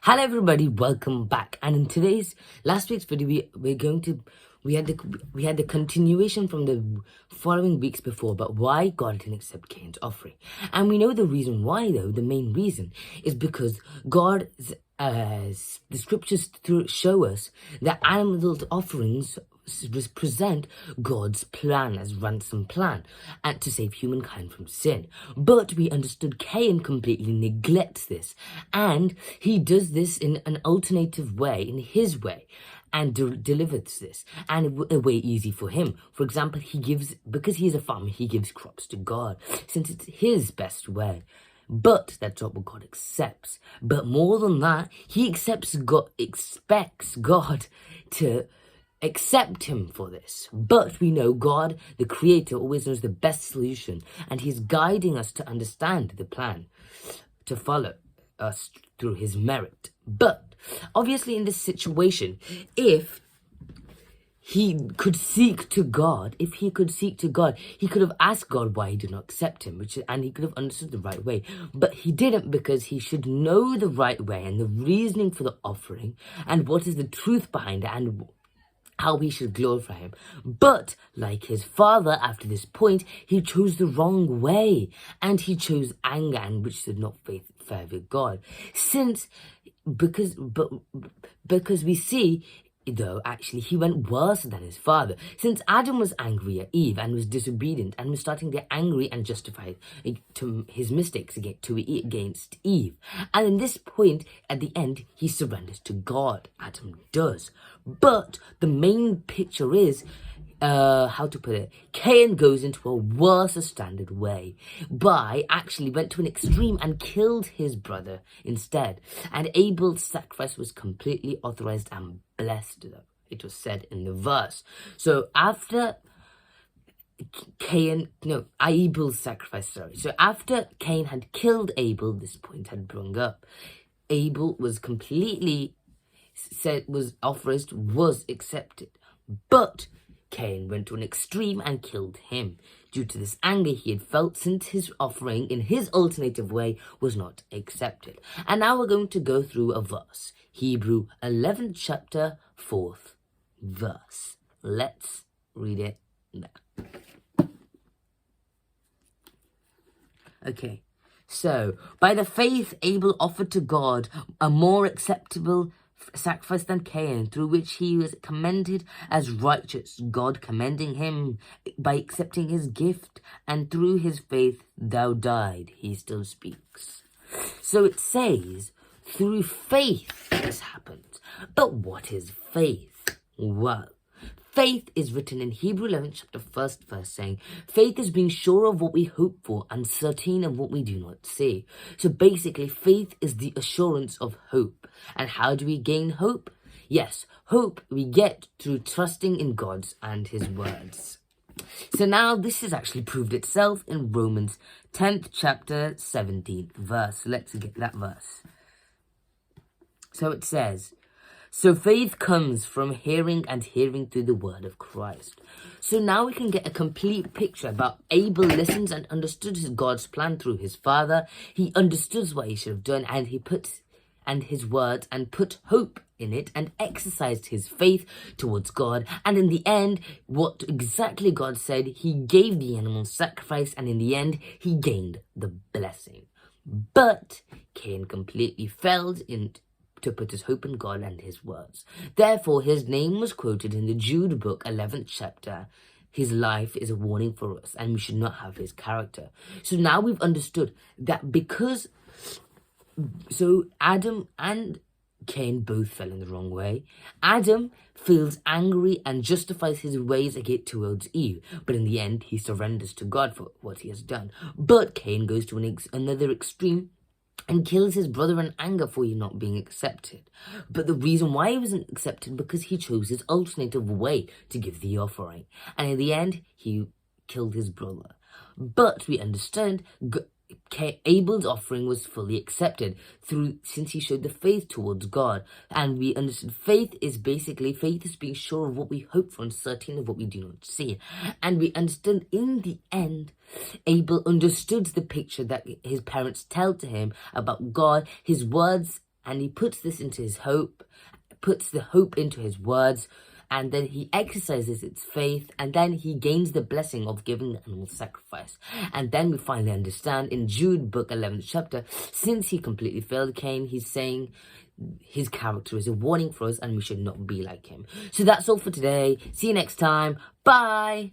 Hello everybody, welcome back. And in today's last week's video, we had the continuation from the following weeks before about why God didn't accept Cain's offering. And we know the reason why, though. The main reason is because the scriptures show us that animal offerings present God's plan as ransom plan and to save humankind from sin. But we understood Cain completely neglects this, and he does this in an alternative way, in his way, and delivers this and a way easy for him. For example, because he is a farmer, he gives crops to God since it's his best way. But that's not what God accepts. But more than that, he expects God to accept him for this. But we know God, the Creator, always knows the best solution, and he's guiding us to understand the plan to follow us through his merit. But obviously in this situation, if he could seek to God, he could have asked God why he did not accept him, and he could have understood the right way. But he didn't, because he should know the right way and the reasoning for the offering and what is the truth behind it and how he should glorify him. But like his father, after this point, he chose the wrong way, and he chose anger, and which did not fair with God. Because we see, though, actually he went worse than his father, since Adam was angry at Eve and was disobedient and was starting to get angry and justify to his mistakes against Eve. And in this point, at the end, he surrenders to God. Adam does. But the main picture is, Cain goes into a worse standard way actually went to an extreme and killed his brother instead. And Abel's sacrifice was completely authorized and blessed, though it was said in the verse. So after Abel's sacrifice, So after Cain had killed Abel, this point had brung up, Abel was was accepted. But Cain went to an extreme and killed him due to this anger he had felt since his offering in his alternative way was not accepted. And now we're going to go through a verse. Hebrew 11th chapter 4th verse. Let's read it now. Okay, so by the faith Abel offered to God a more acceptable sacrifice than Cain, through which he was commended as righteous, God commending him by accepting his gift, and through his faith thou died. He still speaks. So it says, through faith this happens. But what is faith? Well, faith is written in Hebrew 11th chapter 1st verse, saying, faith is being sure of what we hope for and certain of what we do not see. So basically, faith is the assurance of hope. And how do we gain hope? Yes, hope we get through trusting in God and his words. So now this has actually proved itself in Romans 10th chapter 17th verse. Let's get that verse. So it says, so faith comes from hearing, and hearing through the word of Christ. So now we can get a complete picture about Abel listens and understood God's plan through his father. He understood what he should have done, and he put his words and put hope in it and exercised his faith towards God. And in the end, what exactly God said, he gave the animal sacrifice, and in the end, he gained the blessing. But Cain completely failed to put his hope in God and his words. Therefore, his name was quoted in the Jude book, 11th chapter. His life is a warning for us, and we should not have his character. So now we've understood that so Adam and Cain both fell in the wrong way. Adam feels angry and justifies his ways towards Eve, but in the end, he surrenders to God for what he has done. But Cain goes to another extreme and kills his brother in anger for he not being accepted. But the reason why he wasn't accepted, because he chose his alternative way to give the offering. And in the end, he killed his brother. But we understand Abel's offering was fully accepted since he showed the faith towards God. And we understood faith is being sure of what we hope for and certain of what we do not see. And we understood in the end, Abel understood the picture that his parents tell to him about God, his words and he puts this into his hope, puts the hope into his words, and then he exercises its faith, and then he gains the blessing of giving the animal sacrifice. And then we finally understand in Jude book 11th chapter, since he completely failed Cain, he's saying his character is a warning for us and we should not be like him. So that's all for today. See you next time. Bye.